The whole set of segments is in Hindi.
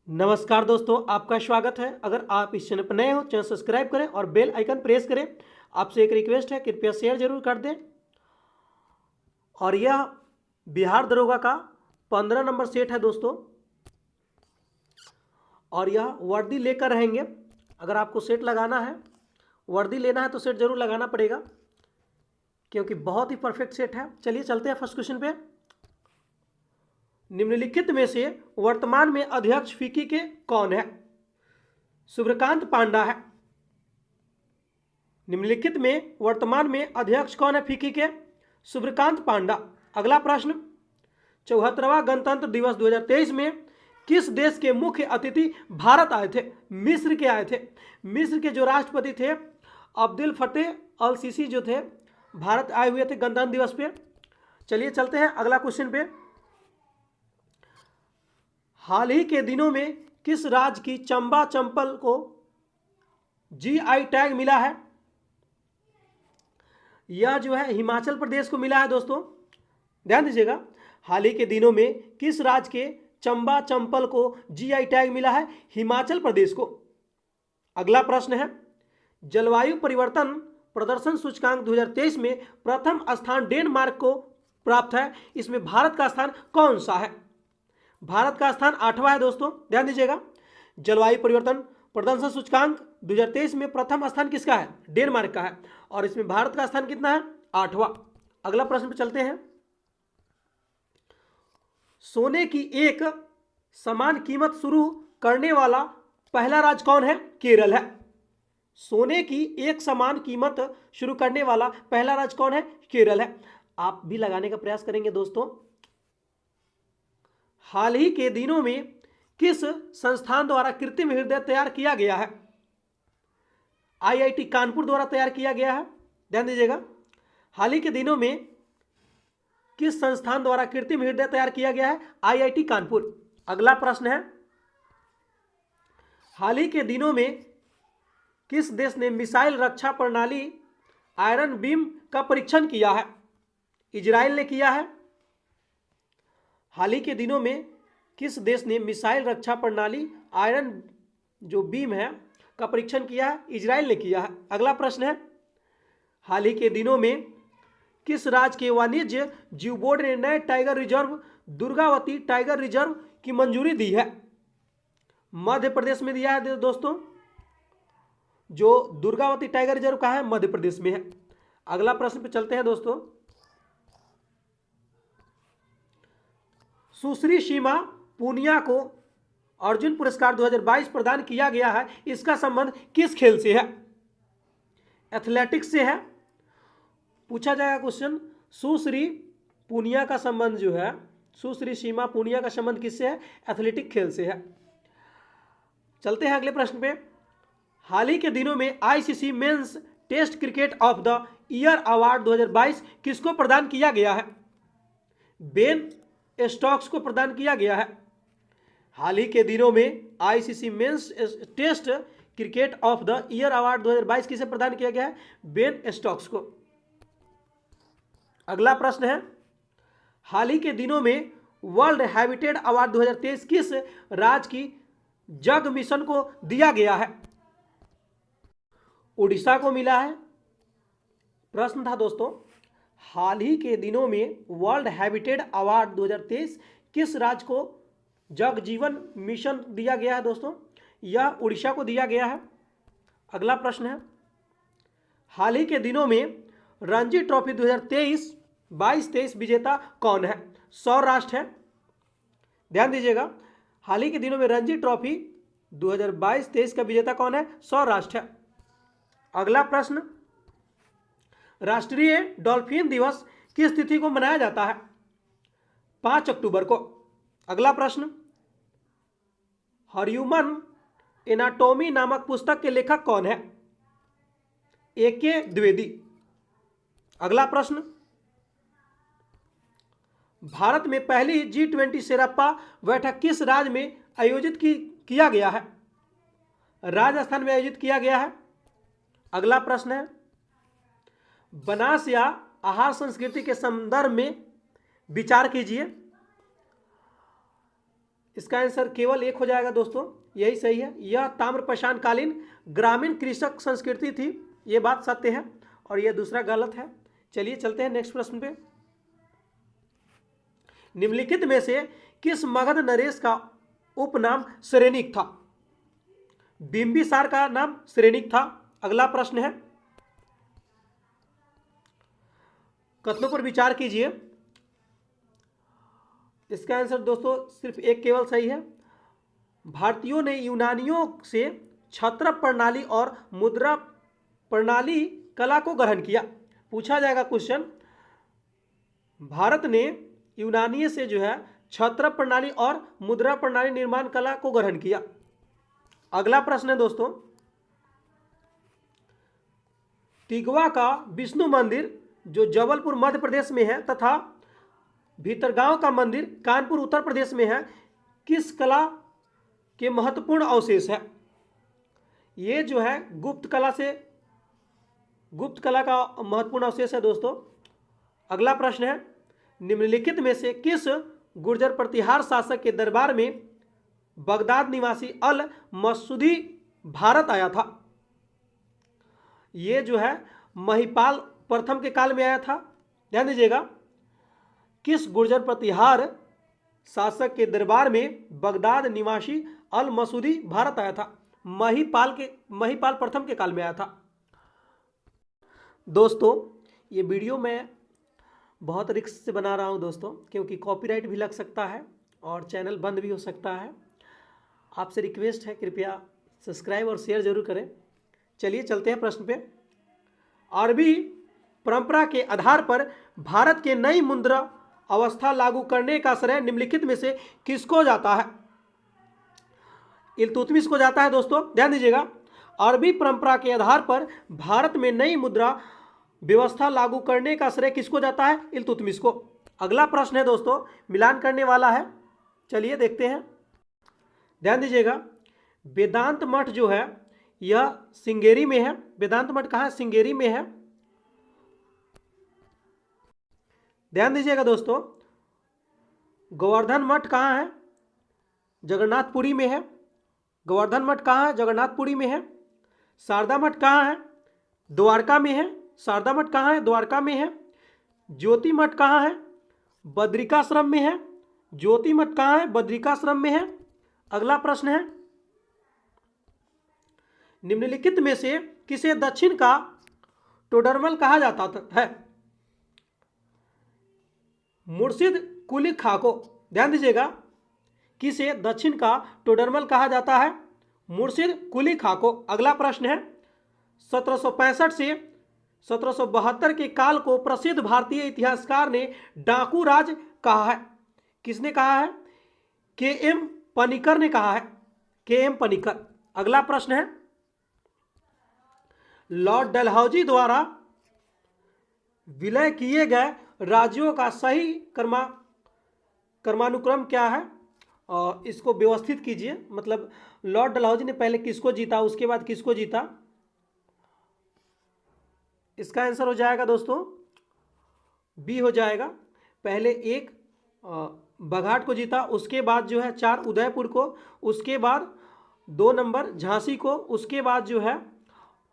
नमस्कार दोस्तों, आपका स्वागत है। अगर आप इस चैनल पर नए हो, चैनल सब्सक्राइब करें और बेल आइकन प्रेस करें। आपसे एक रिक्वेस्ट है, कृपया शेयर जरूर कर दें। और यह बिहार दरोगा का 15 नंबर सेट है दोस्तों, और यह वर्दी लेकर रहेंगे। अगर आपको सेट लगाना है, वर्दी लेना है तो सेट जरूर लगाना पड़ेगा, क्योंकि बहुत ही परफेक्ट सेट है। चलिए चलते हैं फर्स्ट क्वेश्चन पे। निम्नलिखित में से वर्तमान में अध्यक्ष फिक्की के कौन है? सूर्यकांत पांडा है। निम्नलिखित में वर्तमान में अध्यक्ष कौन है फिक्की के? सूर्यकांत पांडा। अगला प्रश्न, 74वां गणतंत्र दिवस 2023 में किस देश के मुख्य अतिथि भारत आए थे? मिस्र के आए थे। मिस्र के जो राष्ट्रपति थे अब्दुल फतेह अल सीसी जो थे, भारत आए हुए थे गणतंत्र दिवस पे। चलिए चलते हैं अगला क्वेश्चन पे। हाल ही के दिनों में किस राज्य की चंबा चंपल को जीआई टैग मिला है? यह जो है हिमाचल प्रदेश को मिला है दोस्तों, ध्यान दीजिएगा। हाल ही के दिनों में किस राज्य के चंबा चंपल को जीआई टैग मिला है? हिमाचल प्रदेश को। अगला प्रश्न है, जलवायु परिवर्तन प्रदर्शन सूचकांक 2023 में प्रथम स्थान डेनमार्क को प्राप्त है। इसमें भारत का स्थान कौन सा है? भारत का स्थान 8वां है दोस्तों, ध्यान दीजिएगा। जलवायु परिवर्तन प्रदर्शन सूचकांक 2023 में प्रथम स्थान किसका है? डेनमार्क का है। और इसमें भारत का स्थान कितना है? 8वां। अगला प्रश्न पे चलते हैं। सोने की एक समान कीमत शुरू करने वाला पहला राज्य कौन है? केरल है। सोने की एक समान कीमत शुरू करने वाला पहला राज्य कौन है? केरल है। आप भी लगाने का प्रयास करेंगे दोस्तों। हाल ही के दिनों में किस संस्थान द्वारा कृत्रिम हृदय तैयार किया गया है? आईआईटी कानपुर द्वारा तैयार किया गया है, ध्यान दीजिएगा। हाल ही के दिनों में किस संस्थान द्वारा कृत्रिम हृदय तैयार किया गया है? आईआईटी कानपुर। अगला प्रश्न है, हाल ही के दिनों में किस देश ने मिसाइल रक्षा प्रणाली आयरन बीम का परीक्षण किया है? इजराइल ने किया है। हाल ही के दिनों में किस देश ने मिसाइल रक्षा प्रणाली आयरन जो बीम है का परीक्षण किया है? इजराइल ने किया है। अगला प्रश्न है, हाल ही के दिनों में किस राज्य के वाणिज्य जीव बोर्ड ने नए tiger reserve Durgavati tiger reserve की मंजूरी दी है? मध्य प्रदेश में दिया है दोस्तों। जो दुर्गावती टाइगर रिजर्व का है, मध्य प्रदेश में है। अगला प्रश्न पे चलते हैं दोस्तों। सुश्री सीमा पूनिया को अर्जुन पुरस्कार 2022 प्रदान किया गया है। इसका संबंध किस खेल से है? एथलेटिक्स से है। पूछा जाएगा क्वेश्चन, सुश्री पूनिया का संबंध जो है, सुश्री सीमा पूनिया का संबंध किससे है? एथलेटिक खेल से है। चलते हैं अगले प्रश्न पे। हाल ही के दिनों में ICC men's test cricket of the year award 2022 किसको प्रदान किया गया है? बेन स्टोक्स को प्रदान किया गया है। हाल ही के दिनों में ICC men's test cricket of the year award 2022 किसे प्रदान किया गया है? बेन स्टोक्स को। अगला प्रश्न है, हाल ही के दिनों में वर्ल्ड हैबिटेट अवार्ड 2023 किस राज्य की जग मिशन को दिया गया है? उड़ीसा को मिला है। प्रश्न था दोस्तों, हाल ही के दिनों में वर्ल्ड हैबिटेट अवार्ड 2023 किस राज्य को जग जीवन मिशन दिया गया है दोस्तों? यह उड़ीसा को दिया गया है। अगला प्रश्न है, हाल ही के दिनों में रणजी ट्रॉफी 2023-22-23 विजेता कौन है? सौराष्ट्र है। ध्यान दीजिएगा, हाल ही के दिनों में रणजी ट्रॉफी 2022-23 का विजेता कौन है? सौराष्ट्र है। अगला प्रश्न, राष्ट्रीय डॉल्फिन दिवस किस तिथि को मनाया जाता है? 5 अक्टूबर को। अगला प्रश्न, ह्यूमन एनाटॉमी नामक पुस्तक के लेखक कौन है? ए.के. द्विवेदी। अगला प्रश्न, भारत में पहली G20 शेरप्पा बैठक किस राज्य में आयोजित किया गया है? राजस्थान में आयोजित किया गया है। अगला प्रश्न है, बनास या आहार संस्कृति के संदर्भ में विचार कीजिए। इसका आंसर केवल एक हो जाएगा दोस्तों, यही सही है। यह ताम्रपाषाणकालीन ग्रामीण कृषक संस्कृति थी, ये बात सत्य है, और यह दूसरा गलत है। चलिए चलते हैं नेक्स्ट प्रश्न पे। निम्नलिखित में से किस मगध नरेश का उपनाम सेरेनिक था? बिंबिसार का नाम सेरेनिक था। अगला प्रश्न है, कथनों पर विचार कीजिए। इसका आंसर दोस्तों सिर्फ एक केवल सही है। भारतीयों ने यूनानियों से छत्र प्रणाली और मुद्रा प्रणाली कला को ग्रहण किया। पूछा जाएगा क्वेश्चन, भारत ने यूनानी से जो है छत्र प्रणाली और मुद्रा प्रणाली निर्माण कला को ग्रहण किया। अगला प्रश्न है दोस्तों, तिगवा का विष्णु मंदिर जो जबलपुर मध्य प्रदेश में है तथा भीतरगांव का मंदिर कानपुर उत्तर प्रदेश में है, किस कला के महत्वपूर्ण अवशेष है? ये जो है गुप्त कला का महत्वपूर्ण अवशेष है दोस्तों। अगला प्रश्न है, निम्नलिखित में से किस गुर्जर प्रतिहार शासक के दरबार में बगदाद निवासी अल मसूदी भारत आया था? ये जो है महिपाल प्रथम के काल में आया था। ध्यान दीजिएगा, किस गुर्जर प्रतिहार शासक के दरबार में बगदाद निवासी अल मसूदी भारत आया था? महिपाल प्रथम के काल में आया था। दोस्तों ये वीडियो मैं बहुत रिस्क से बना रहा हूं दोस्तों, क्योंकि कॉपीराइट भी लग सकता है और चैनल बंद भी हो सकता है। आपसे रिक्वेस्ट है कृपया सब्सक्राइब और शेयर जरूर करें। चलिए चलते हैं प्रश्न पे। अरबी परंपरा के आधार पर भारत के नई मुद्रा अवस्था लागू करने का श्रेय निम्नलिखित में से किसको जाता है? इल्तुतमिश को जाता है दोस्तों। ध्यान दीजिएगा, अरबी परंपरा के आधार पर भारत में नई मुद्रा व्यवस्था लागू करने का श्रेय किसको जाता है? इल्तुतमिश को। अगला प्रश्न है दोस्तों, मिलान करने वाला है। चलिए देखते हैं। ध्यान दीजिएगा, वेदांत मठ जो है यह सिंगेरी में है। वेदांत मठ कहाँ है? सिंगेरी में है। ध्यान दीजिएगा दोस्तों, गोवर्धन मठ कहाँ है? जगन्नाथपुरी में है। गोवर्धन मठ कहाँ है? जगन्नाथपुरी में है। शारदा मठ कहाँ है? द्वारका में है। शारदा मठ कहाँ है? द्वारका में है। ज्योति मठ कहाँ है? बद्रिकाश्रम में है। ज्योति मठ कहाँ है? बद्रिकाश्रम में है। अगला प्रश्न है, निम्नलिखित में से किसे दक्षिण का टोडरमल कहा जाता है? मुर्शिद कुली खां को। ध्यान दीजिएगा, किसे दक्षिण का टोडरमल कहा जाता है? मुर्शिद कुली खां को। अगला प्रश्न है, 1765 से 1772 के काल को प्रसिद्ध भारतीय इतिहासकार ने डाकू राज कहा है। किसने कहा है? के.एम. पनिकर ने कहा है। के.एम. पनिकर। अगला प्रश्न है, लॉर्ड डलहौजी द्वारा विलय किए गए राज्यों का सही क्रमानुक्रम क्या है? और इसको व्यवस्थित कीजिए। मतलब लॉर्ड डलहौजी ने पहले किसको जीता, उसके बाद किसको जीता? इसका आंसर हो जाएगा दोस्तों बी हो जाएगा। पहले एक बघाट को जीता, उसके बाद जो है 4 उदयपुर को, उसके बाद 2 नंबर झांसी को, उसके बाद जो है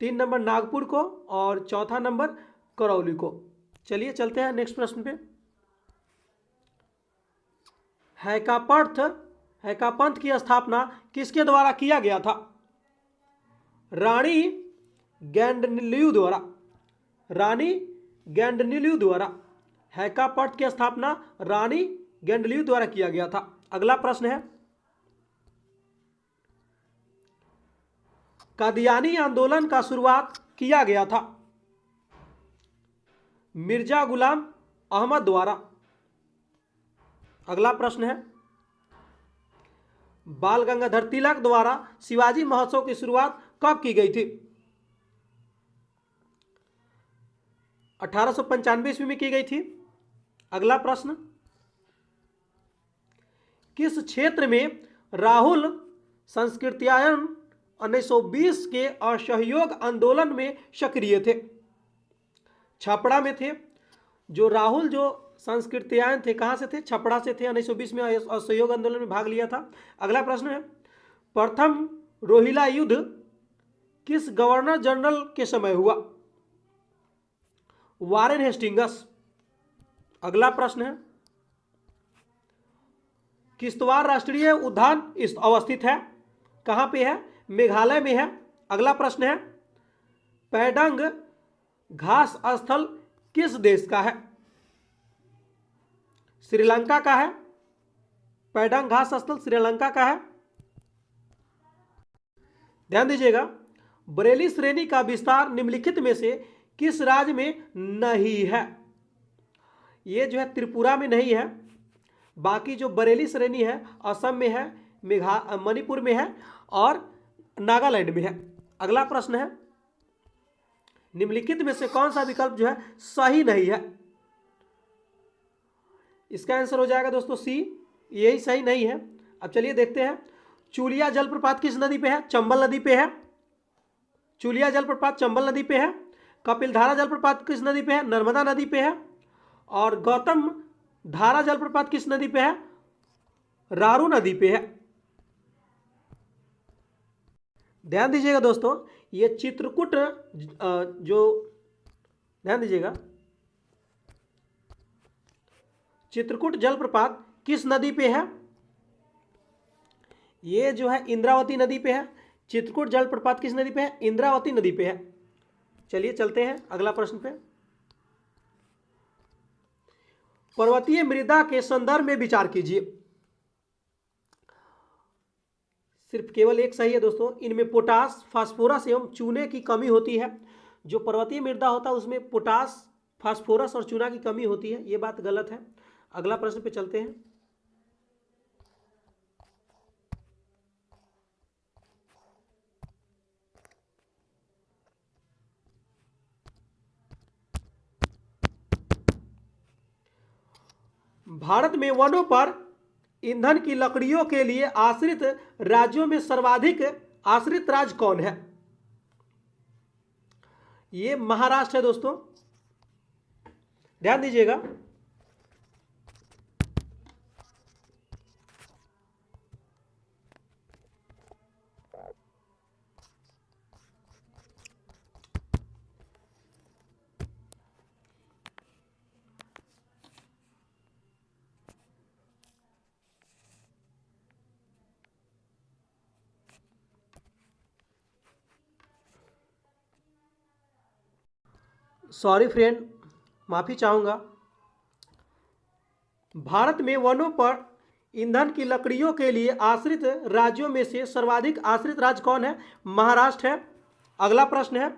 3 नंबर नागपुर को और चौथा नंबर करौली को। चलिए चलते हैं नेक्स्ट प्रश्न पे। हैकापंथ की स्थापना किसके द्वारा किया गया था? रानी गैंडनिल्यू द्वारा। रानी गैंडनिल्यू द्वारा हैकापंथ की स्थापना रानी गैंडनिल्यू द्वारा किया गया था। अगला प्रश्न है, कादियानी आंदोलन का शुरुआत किया गया था? मिर्जा गुलाम अहमद द्वारा। अगला प्रश्न है, बाल गंगाधर तिलक द्वारा शिवाजी महोत्सव की शुरुआत कब की गई थी? 1895 ईस्वी में की गई थी। अगला प्रश्न, किस क्षेत्र में राहुल संस्कृत्यायन 1920 के असहयोग आंदोलन में सक्रिय थे? छपरा में थे। जो राहुल जो संस्कृत्यायन थे, कहाँ से थे? छपरा से थे, 1920 में असहयोग आंदोलन में भाग लिया था। अगला प्रश्न है, प्रथम रोहिला युद्ध किस गवर्नर जनरल के समय हुआ? Warren Hastings. अगला प्रश्न है, किश्तवाड़ राष्ट्रीय उद्यान अवस्थित है, कहाँ पे है? मेघालय में है। अगला प्रश्न है, पैडंग घास स्थल किस देश का है? श्रीलंका का है। पैडंग घास स्थल श्रीलंका का है। ध्यान दीजिएगा, बरेली श्रेणी का विस्तार निम्नलिखित में से किस राज्य में नहीं है? ये जो है त्रिपुरा में नहीं है, बाकी जो बरेली श्रेणी है असम में है, मणिपुर में है और नागालैंड में है। अगला प्रश्न है, निम्नलिखित में से कौन सा विकल्प जो है सही नहीं है? इसका आंसर हो जाएगा दोस्तों सी, यही सही नहीं है। अब चलिए देखते हैं, चूलिया जलप्रपात किस नदी पे है? चंबल नदी पे है। चूलिया जलप्रपात चंबल नदी पे है। कपिलधारा जलप्रपात किस नदी पे है? नर्मदा नदी पे है। और गौतम धारा जलप्रपात किस नदी पे है? रारू नदी पे है। ध्यान दीजिएगा दोस्तों, ये चित्रकूट जो ध्यान दीजिएगा, चित्रकूट जलप्रपात किस नदी पे है? ये जो है इंद्रावती नदी पे है। चित्रकूट जलप्रपात किस नदी पे है? इंद्रावती नदी पे है। चलिए चलते हैं अगला प्रश्न पे। पर्वतीय मृदा के संदर्भ में विचार कीजिए। सिर्फ केवल एक सही है दोस्तों, इनमें पोटास, फास्फोरस एवं चूने की कमी होती है। जो पर्वतीय मृदा होता है उसमें पोटास, फास्फोरस और चूना की कमी होती है, ये बात गलत है। अगला प्रश्न पे चलते हैं। भारत में वनों पर ईंधन की लकड़ियों के लिए आश्रित राज्यों में सर्वाधिक आश्रित राज्य कौन है? ये महाराष्ट्र है दोस्तों। ध्यान दीजिएगा, सॉरी फ्रेंड, माफी चाहूंगा। भारत में वनों पर ईंधन की लकड़ियों के लिए आश्रित राज्यों में से सर्वाधिक आश्रित राज्य कौन है? महाराष्ट्र है। अगला प्रश्न है,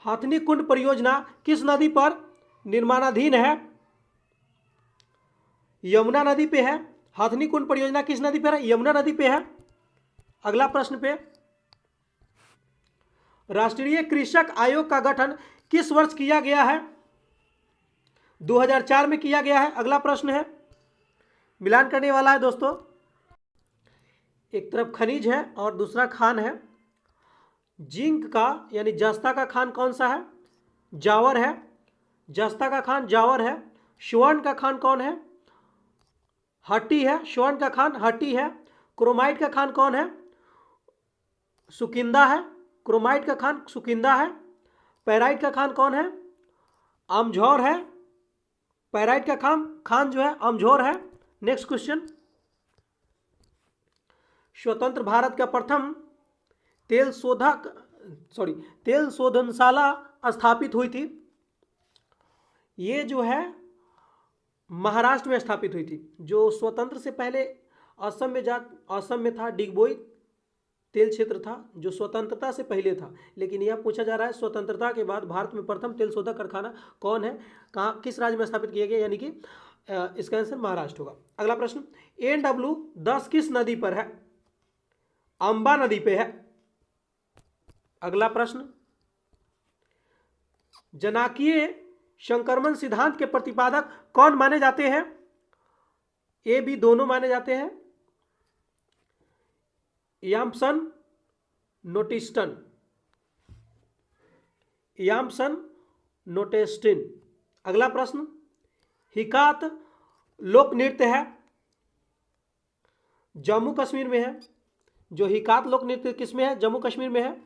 हथनी कुंड परियोजना किस नदी पर निर्माणाधीन है? यमुना नदी पे है। हथनी कुंड परियोजना किस नदी पर है? यमुना नदी पे है। अगला प्रश्न पे, राष्ट्रीय कृषक आयोग का गठन किस वर्ष किया गया है? 2004 में किया गया है। अगला प्रश्न है, मिलान करने वाला है दोस्तों, एक तरफ खनिज है और दूसरा खान है। जिंक का यानी जस्ता का खान कौन सा है? जावर है। जस्ता का खान जावर है। स्वर्ण का खान कौन है? हट्टी है। स्वर्ण का खान हट्टी है। क्रोमाइट का खान कौन है? सुकिंदा है। क्रोमाइट का खान सुकिंदा है। पैराइट का खान कौन है? अमझौर है। पैराइट का खान जो है अमझौर है। नेक्स्ट क्वेश्चन, स्वतंत्र भारत का प्रथम तेल शोधनशाला स्थापित हुई थी। ये जो है महाराष्ट्र में स्थापित हुई थी। जो स्वतंत्र से पहले असम में था, डिगबोई तेल क्षेत्र था जो स्वतंत्रता से पहले था। लेकिन यह पूछा जा रहा है स्वतंत्रता के बाद भारत में प्रथम तेल शोधक कारखाना कौन है, कहाँ, किस राज्य में स्थापित किया गया? यानी कि इसका आंसर महाराष्ट्र होगा। अगला प्रश्न, NW10 किस नदी पर है? अंबा नदी पे है। अगला प्रश्न, जनाकीय संक्रमण सिद्धांत के प्रतिपादक कौन माने जाते हैं? ए बी दोनों माने जाते हैं। याम्सन नोटेस्टिन। अगला प्रश्न, हिकात लोक नृत्य है जम्मू कश्मीर में है। जो हिकात लोक नृत्य किस में है? जम्मू कश्मीर में है।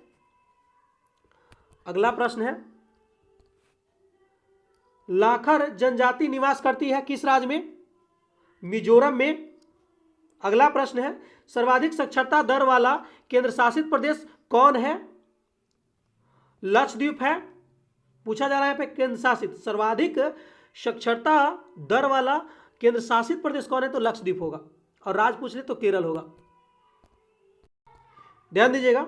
अगला प्रश्न है, लाखर जनजाति निवास करती है किस राज्य में? मिजोरम में। अगला प्रश्न है, सर्वाधिक साक्षरता दर वाला केंद्र शासित प्रदेश कौन है? लक्षद्वीप है। पूछा जा रहा है पे केंद्र शासित सर्वाधिक साक्षरता दर वाला केंद्र शासित प्रदेश कौन है? तो लक्षद्वीप होगा। और राज्य पूछ ले तो केरल होगा। ध्यान दीजिएगा,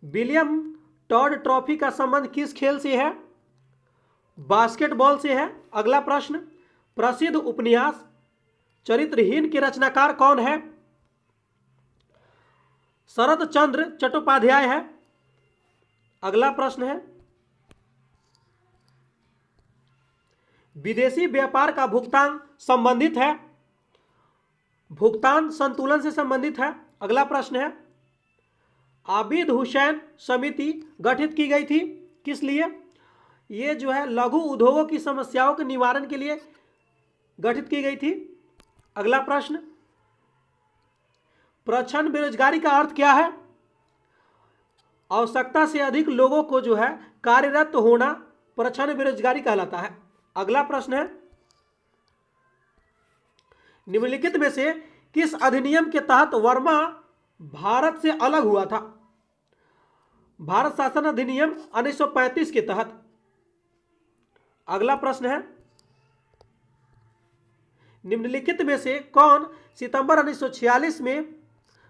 विलियम टॉड ट्रॉफी का संबंध किस खेल से है? बास्केटबॉल से है। अगला प्रश्न, प्रसिद्ध उपन्यास चरित्रहीन के रचनाकार कौन है? शरद चंद्र चट्टोपाध्याय है। अगला प्रश्न है, विदेशी व्यापार का भुगतान संबंधित है, भुगतान संतुलन से संबंधित है। अगला प्रश्न है, आबिद हुसैन समिति गठित की गई थी किस लिए? ये जो है लघु उद्योगों की समस्याओं के निवारण के लिए गठित की गई थी। अगला प्रश्न, प्रच्छन्न बेरोजगारी का अर्थ क्या है? आवश्यकता से अधिक लोगों को जो है कार्यरत होना प्रच्छन्न बेरोजगारी कहलाता है। अगला प्रश्न है, निम्नलिखित में से किस अधिनियम के तहत वर्मा भारत से अलग हुआ था? भारत शासन अधिनियम 1935 के तहत। अगला प्रश्न है, निम्नलिखित में से कौन सितंबर 1946 में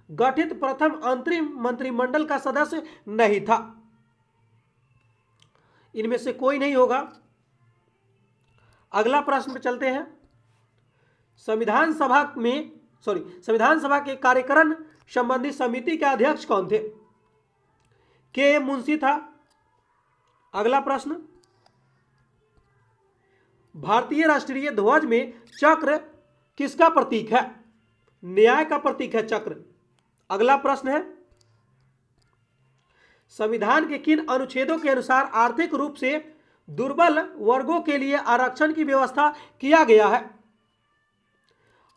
गठित प्रथम अंतरिम मंत्रिमंडल का सदस्य नहीं था? इनमें से कोई नहीं होगा। अगला प्रश्न पे चलते हैं, संविधान सभा के कार्यकारण संबंधी समिति के अध्यक्ष कौन थे? के मुंशी था। अगला प्रश्न, भारतीय राष्ट्रीय ध्वज में चक्र किसका प्रतीक है? न्याय का प्रतीक है चक्र। अगला प्रश्न है, संविधान के किन अनुच्छेदों के अनुसार आर्थिक रूप से दुर्बल वर्गों के लिए आरक्षण की व्यवस्था किया गया है?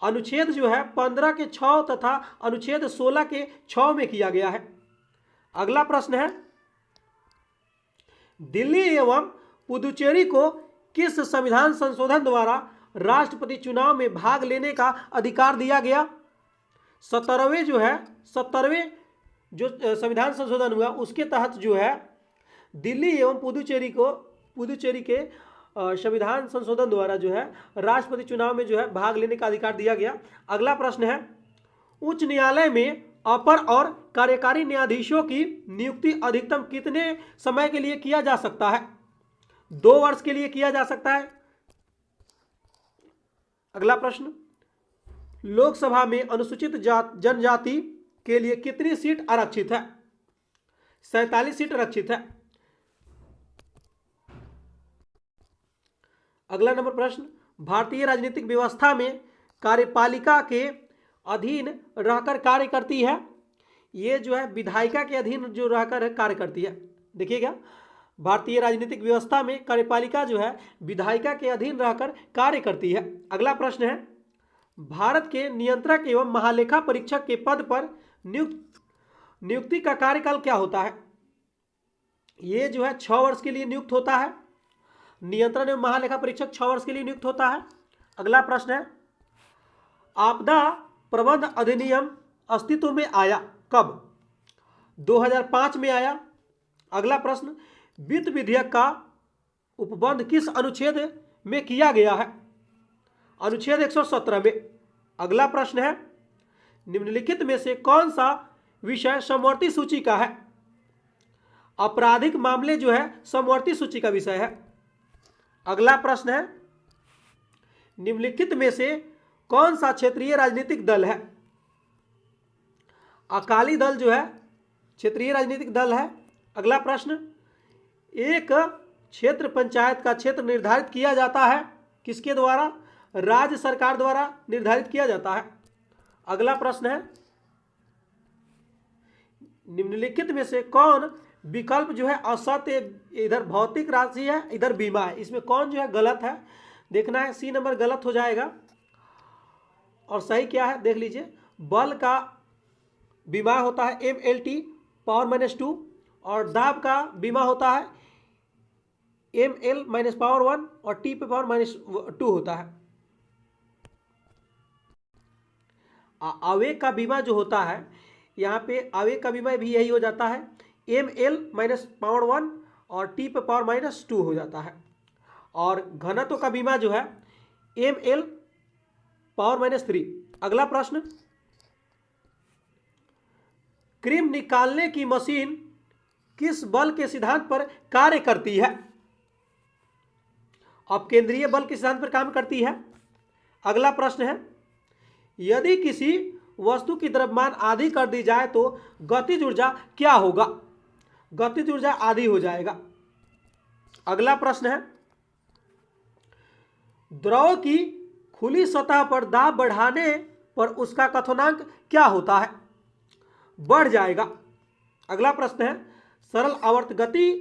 अनुच्छेद जो है 15 के 6 तथा अनुच्छेद 16 के 6 में किया गया है। अगला प्रश्न है, दिल्ली एवं पुदुचेरी को किस संविधान संशोधन द्वारा राष्ट्रपति चुनाव में भाग लेने का अधिकार दिया गया? 17वें जो संविधान संशोधन हुआ उसके तहत जो है दिल्ली एवं पुदुचेरी के संविधान संशोधन द्वारा जो है राष्ट्रपति चुनाव में जो है भाग लेने का अधिकार दिया गया। अगला प्रश्न है, उच्च न्यायालय में अपर और कार्यकारी न्यायाधीशों की नियुक्ति अधिकतम कितने समय के लिए किया जा सकता है? 2 वर्ष के लिए किया जा सकता है। अगला प्रश्न, लोकसभा में अनुसूचित जनजाति के लिए कितनी सीट आरक्षित है? 47 सीट आरक्षित है। अगला नंबर प्रश्न, भारतीय राजनीतिक व्यवस्था में कार्यपालिका के अधीन रहकर कार्य करती है। ये जो है विधायिका के अधीन जो रहकर कार्य करती है। देखिएगा, भारतीय राजनीतिक व्यवस्था में कार्यपालिका जो है विधायिका के अधीन रहकर कार्य करती है। अगला प्रश्न है, भारत के नियंत्रक एवं महालेखा परीक्षक के पद पर नियुक्ति का कार्यकाल क्या होता है? ये जो है 6 वर्ष के लिए नियुक्त होता है। नियंत्रण एवं महालेखा परीक्षक 6 वर्ष के लिए नियुक्त होता है। अगला प्रश्न है, आपदा प्रबंध अधिनियम अस्तित्व में आया कब? 2005 में आया। अगला प्रश्न, वित्त विधेयक का उपबंध किस अनुच्छेद में किया गया है? अनुच्छेद 117 में। अगला प्रश्न है, निम्नलिखित में से कौन सा विषय समवर्ती सूची का है? आपराधिक मामले जो है समवर्ती सूची का विषय है। अगला प्रश्न है, निम्नलिखित में से कौन सा क्षेत्रीय राजनीतिक दल है? अकाली दल जो है क्षेत्रीय राजनीतिक दल है। अगला प्रश्न, एक क्षेत्र पंचायत का क्षेत्र निर्धारित किया जाता है किसके द्वारा? राज्य सरकार द्वारा निर्धारित किया जाता है। अगला प्रश्न है, निम्नलिखित में से कौन विकल्प जो है असत्य, इधर भौतिक राशि है इधर बीमा है, इसमें कौन जो है गलत है? देखना है, सी नंबर गलत हो जाएगा। और सही क्या है देख लीजिए, बल का विमा होता है MLT पावर -2 और दाब का विमा होता है ML पावर 1 और T पे पावर -2 होता है। आवेग का बीमा जो होता है, यहाँ पे आवेग का बीमा भी यही हो जाता है ML पावर 1 और T पे पावर -2 हो जाता है। और घनत्व का बीमा जो है ML पावर -3। अगला प्रश्न, क्रीम निकालने की मशीन किस बल के सिद्धांत पर कार्य करती है? अब केंद्रीय बल के सिद्धांत पर काम करती है। अगला प्रश्न है, यदि किसी वस्तु की द्रव्यमान आधी कर दी जाए तो गतिज ऊर्जा क्या होगा? गतिज ऊर्जा आधी हो जाएगा। अगला प्रश्न है, द्रव की खुली सतह पर दाब बढ़ाने पर उसका क्वथनांक क्या होता है? बढ़ जाएगा। अगला प्रश्न है, सरल आवर्त गति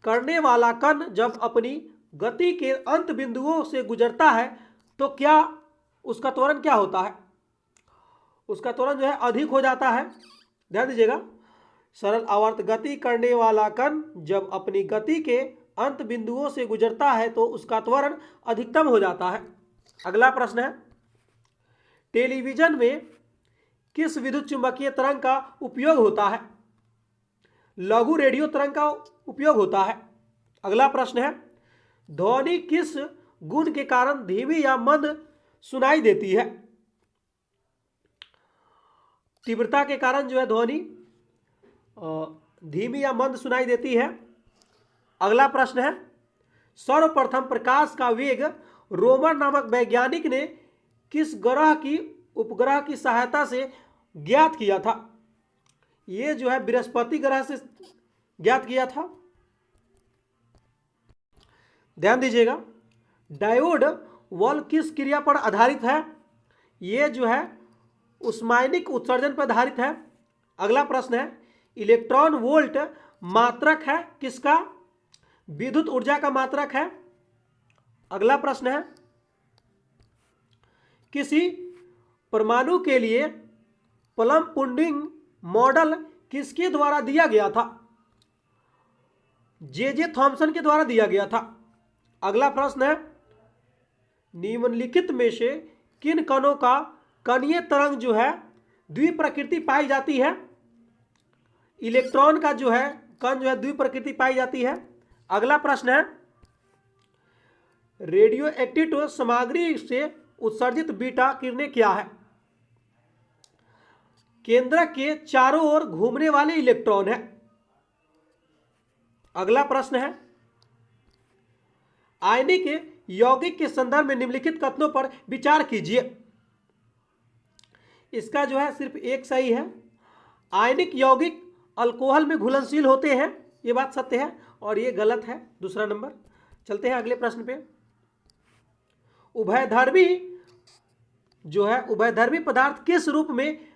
करने वाला कण जब अपनी गति के अंत बिंदुओं से गुजरता है तो क्या उसका त्वरण क्या होता है? उसका त्वरण जो है अधिक हो जाता है। ध्यान दीजिएगा, सरल आवर्त गति करने वाला कण जब अपनी गति के अंत बिंदुओं से गुजरता है तो उसका त्वरण अधिकतम हो जाता है। अगला प्रश्न है, टेलीविजन में किस विद्युत चुंबकीय तरंग का उपयोग होता है? लघु रेडियो तरंग का उपयोग होता है। अगला प्रश्न है, ध्वनि किस गुण के कारण धीमी या मंद सुनाई देती है? तीव्रता के कारण जो है ध्वनि धीमी या मंद सुनाई देती है। अगला प्रश्न है, सर्वप्रथम प्रकाश का वेग रोमर नामक वैज्ञानिक ने किस ग्रह की उपग्रह की सहायता से ज्ञात किया था? ये जो है बृहस्पति ग्रह से ज्ञात किया था। ध्यान दीजिएगा, डायोड वॉल्व किस क्रिया पर आधारित है? ये जो है उस्माइनिक उत्सर्जन पर आधारित है। अगला प्रश्न है, इलेक्ट्रॉन वोल्ट मात्रक है किसका? विद्युत ऊर्जा का मात्रक है। अगला प्रश्न है, किसी परमाणु के लिए प्लम पुडिंग मॉडल किसके द्वारा दिया गया था? जे थॉमसन के द्वारा दिया गया था। अगला प्रश्न है, निम्नलिखित में से किन कणों का कणीय तरंग जो है द्विप्रकृति पाई जाती है? इलेक्ट्रॉन का जो है कण जो है द्विप्रकृति पाई जाती है। अगला प्रश्न है, रेडियो एक्टिव सामग्री से उत्सर्जित बीटा किरणें क्या है? केंद्रक के चारों ओर घूमने वाले इलेक्ट्रॉन है। अगला प्रश्न है, आयनिक यौगिक के संदर्भ में निम्नलिखित कथनों पर विचार कीजिए। इसका जो है सिर्फ एक सही है। आयनिक यौगिक अल्कोहल में घुलनशील होते हैं, ये बात सत्य है, और ये गलत है, दूसरा नंबर। चलते हैं अगले प्रश्न पे। उभयधर्मी जो है उभयधर्मी पदार्थ किस रूप में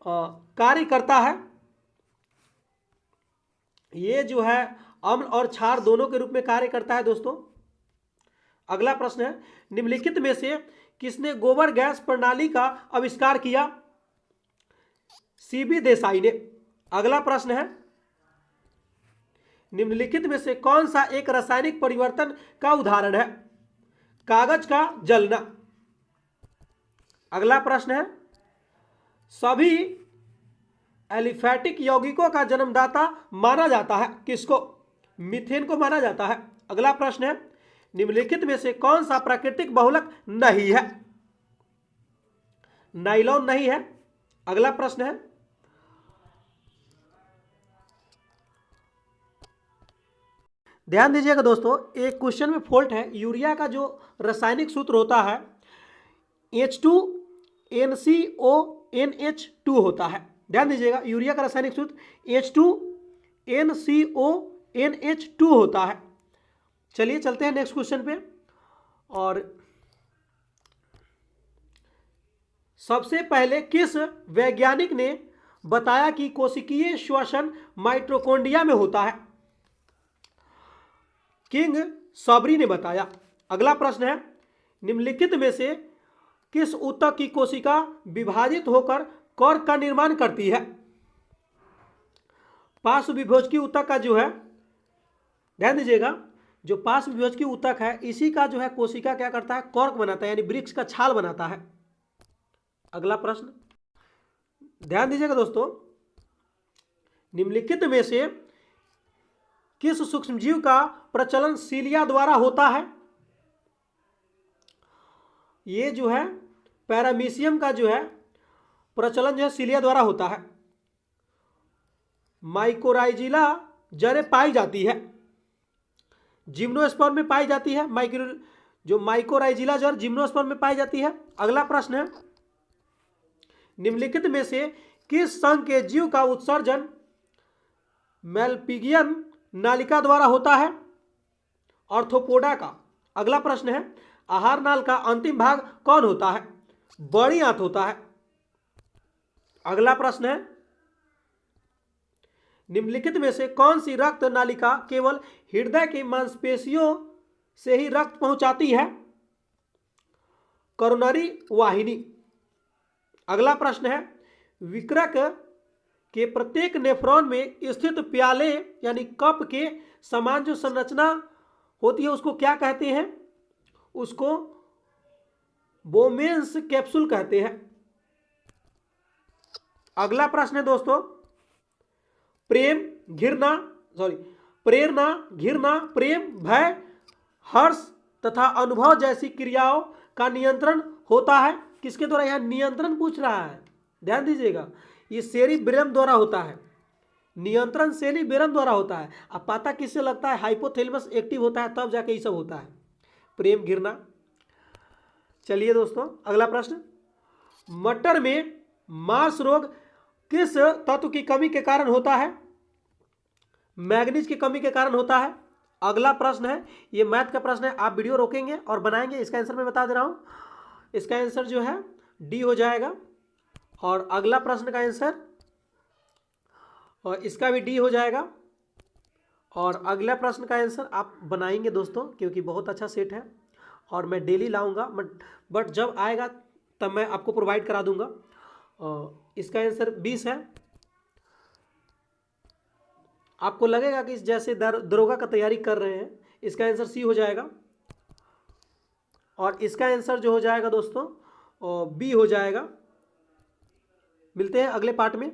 कार्य करता है? ये जो है अम्ल और क्षार दोनों के रूप में कार्य करता है दोस्तों। अगला प्रश्न है, निम्नलिखित में से किसने गोबर गैस प्रणाली का आविष्कार किया? सीबी देसाई ने। अगला प्रश्न है, निम्नलिखित में से कौन सा एक रासायनिक परिवर्तन का उदाहरण है? कागज का जलना। अगला प्रश्न है, सभी एलिफैटिक यौगिकों का जन्मदाता माना जाता है किसको? मीथेन को माना जाता है। अगला प्रश्न है, निम्नलिखित में से कौन सा प्राकृतिक बहुलक नहीं है? नाइलॉन नहीं है। अगला प्रश्न है, ध्यान दीजिएगा दोस्तों, एक क्वेश्चन में फॉल्ट है। यूरिया का जो रासायनिक सूत्र होता है H2NCONH2 होता है। ध्यान दीजिएगा, यूरिया का रासायनिक सूत्र H2NCONH2 होता है। चलिए चलते हैं नेक्स्ट क्वेश्चन पे। और सबसे पहले किस वैज्ञानिक ने बताया कि कोशिकीय श्वसन माइटोकॉन्ड्रिया में होता है? किंग सबरी ने बताया। अगला प्रश्न है, निम्नलिखित में से किस ऊतक की कोशिका विभाजित होकर कॉर्क का निर्माण करती है? पार्श्व विभोजकी ऊतक का जो है, ध्यान दीजिएगा, जो पार्श्व विभोजकी ऊतक है इसी का जो है कोशिका क्या करता है? कॉर्क बनाता है, यानी वृक्ष का छाल बनाता है। अगला प्रश्न ध्यान दीजिएगा दोस्तों, निम्नलिखित में से किस सूक्ष्मजीव का प्रचलन सीलिया द्वारा होता है? ये जो है पैरामीशियम का जो है प्रचलन जो है सीलिया द्वारा होता है। माइकोराइजिला जड़ें पाई जाती है, जिम्नोस्पर्म में पाई जाती है। जो माइकोराइजिला जड़ जिम्नोस्पर्म में पाई जाती है। अगला प्रश्न है, निम्नलिखित में से किस संघ के जीव का उत्सर्जन मेलपिगियन नालिका द्वारा होता है? ऑर्थोपोडा का। अगला प्रश्न है, आहार नाल का अंतिम भाग कौन होता है? बड़ी आंत होता है। अगला प्रश्न है, निम्नलिखित में से कौन सी रक्त नालिका केवल हृदय की मांसपेशियों से ही रक्त पहुंचाती है? करोनरी वाहिनी। अगला प्रश्न है, विकृक के प्रत्येक नेफ्रॉन में स्थित प्याले यानी कप के समान जो संरचना होती है उसको क्या कहते हैं? उसको बोमेंस कैप्सूल कहते हैं। अगला प्रश्न है दोस्तों, प्रेरणा, प्रेम, भय, हर्ष तथा अनुभव जैसी क्रियाओं का नियंत्रण होता है किसके द्वारा? यहां नियंत्रण पूछ रहा है, ध्यान दीजिएगा, ये सेरिब्रम द्वारा होता है। नियंत्रण सेरिब्रम द्वारा होता है। अब पता किससे लगता है? हाइपोथैलेमस एक्टिव होता है तब जाके ये सब होता है, प्रेम, घृणा। चलिए दोस्तों अगला प्रश्न, मटर में मार्स रोग किस तत्व की कमी के कारण होता है? मैग्नीज की कमी के कारण होता है। अगला प्रश्न है, ये मैथ का प्रश्न है, आप वीडियो रोकेंगे और बनाएंगे। इसका आंसर मैं बता दे रहा हूं, इसका आंसर जो है डी हो जाएगा। और अगला प्रश्न का आंसर, और इसका भी डी हो जाएगा। और अगला प्रश्न का आंसर आप बनाएंगे दोस्तों, क्योंकि बहुत अच्छा सेट है और मैं डेली लाऊंगा, बट जब आएगा तब मैं आपको प्रोवाइड करा दूंगा। इसका आंसर 20 है। आपको लगेगा कि जैसे दरोगा का तैयारी कर रहे हैं, इसका आंसर सी हो जाएगा। और इसका आंसर जो हो जाएगा दोस्तों बी हो जाएगा। मिलते हैं अगले पार्ट में।